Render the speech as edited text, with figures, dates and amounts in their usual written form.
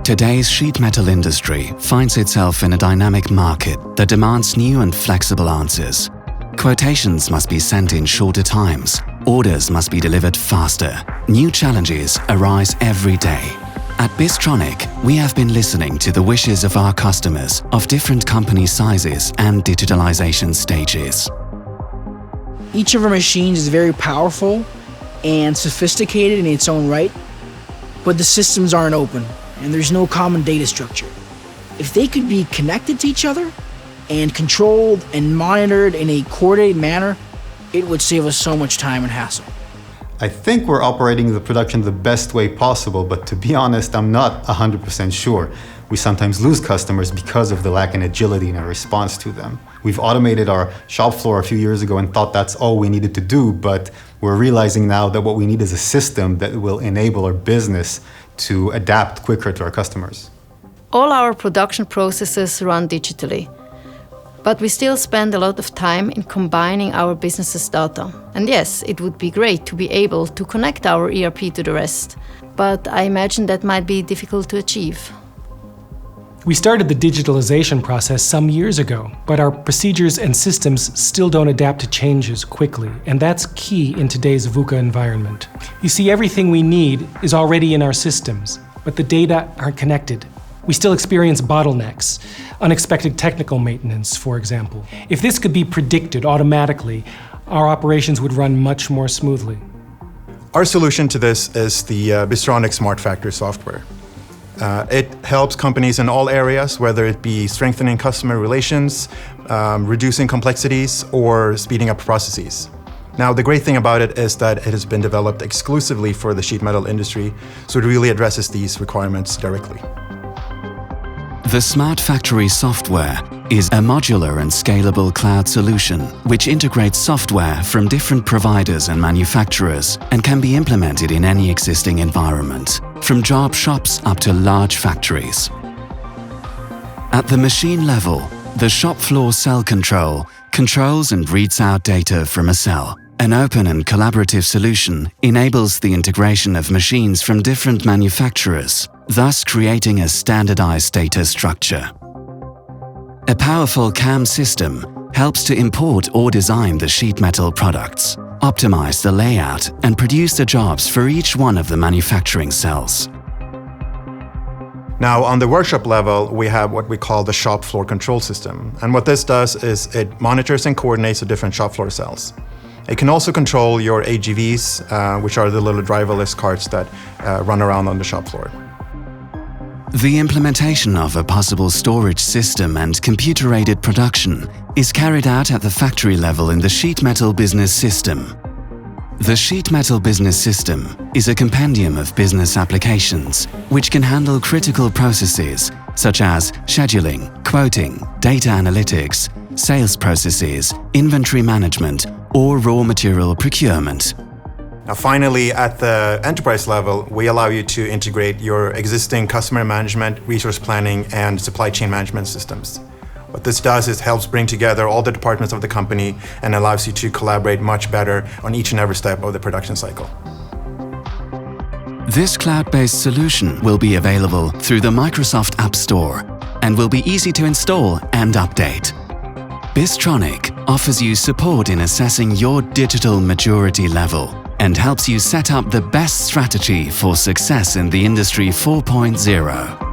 Today's sheet metal industry finds itself in a dynamic market that demands new and flexible answers. Quotations must be sent in shorter times, orders must be delivered faster. New challenges arise every day. At Bistronic, we have been listening to the wishes of our customers of different company sizes and digitalization stages. Each of our machines is very powerful and sophisticated in its own right, but the systems aren't open and there's no common data structure. If they could be connected to each other and controlled and monitored in a coordinated manner, it would save us so much time and hassle. I think we're operating the production the best way possible, but to be honest, I'm not 100% sure. We sometimes lose customers because of the lack in agility in our response to them. We've automated our shop floor a few years ago and thought that's all we needed to do, but we're realizing now that what we need is a system that will enable our business to adapt quicker to our customers. All our production processes run digitally, but we still spend a lot of time in combining our business's data. And yes, it would be great to be able to connect our ERP to the rest, but I imagine that might be difficult to achieve. We started the digitalization process some years ago, but our procedures and systems still don't adapt to changes quickly, and that's key in today's VUCA environment. You see, everything we need is already in our systems, but the data aren't connected. We still experience bottlenecks, unexpected technical maintenance, for example. If this could be predicted automatically, our operations would run much more smoothly. Our solution to this is the Bistronic Smart Factory software. It helps companies in all areas, whether it be strengthening customer relations, reducing complexities, or speeding up processes. Now, the great thing about it is that it has been developed exclusively for the sheet metal industry, so it really addresses these requirements directly. The Smart Factory software is a modular and scalable cloud solution which integrates software from different providers and manufacturers and can be implemented in any existing environment, from job shops up to large factories. At the machine level, the shop floor cell control controls and reads out data from a cell. An open and collaborative solution enables the integration of machines from different manufacturers, thus creating a standardized data structure. A powerful CAM system helps to import or design the sheet metal products, optimize the layout, and produce the jobs for each one of the manufacturing cells. Now, on the workshop level, we have what we call the shop floor control system. And what this does is it monitors and coordinates the different shop floor cells. It can also control your AGVs, which are the little driverless carts that run around on the shop floor. The implementation of a possible storage system and computer-aided production is carried out at the factory level in the sheet metal business system. The sheet metal business system is a compendium of business applications which can handle critical processes such as scheduling, quoting, data analytics, sales processes, inventory management, or raw material procurement. Now finally, at the enterprise level, we allow you to integrate your existing customer management, resource planning, and supply chain management systems. What this does is helps bring together all the departments of the company and allows you to collaborate much better on each and every step of the production cycle. This cloud-based solution will be available through the Microsoft App Store and will be easy to install and update. Bistronic offers you support in assessing your digital maturity level and helps you set up the best strategy for success in the Industry 4.0.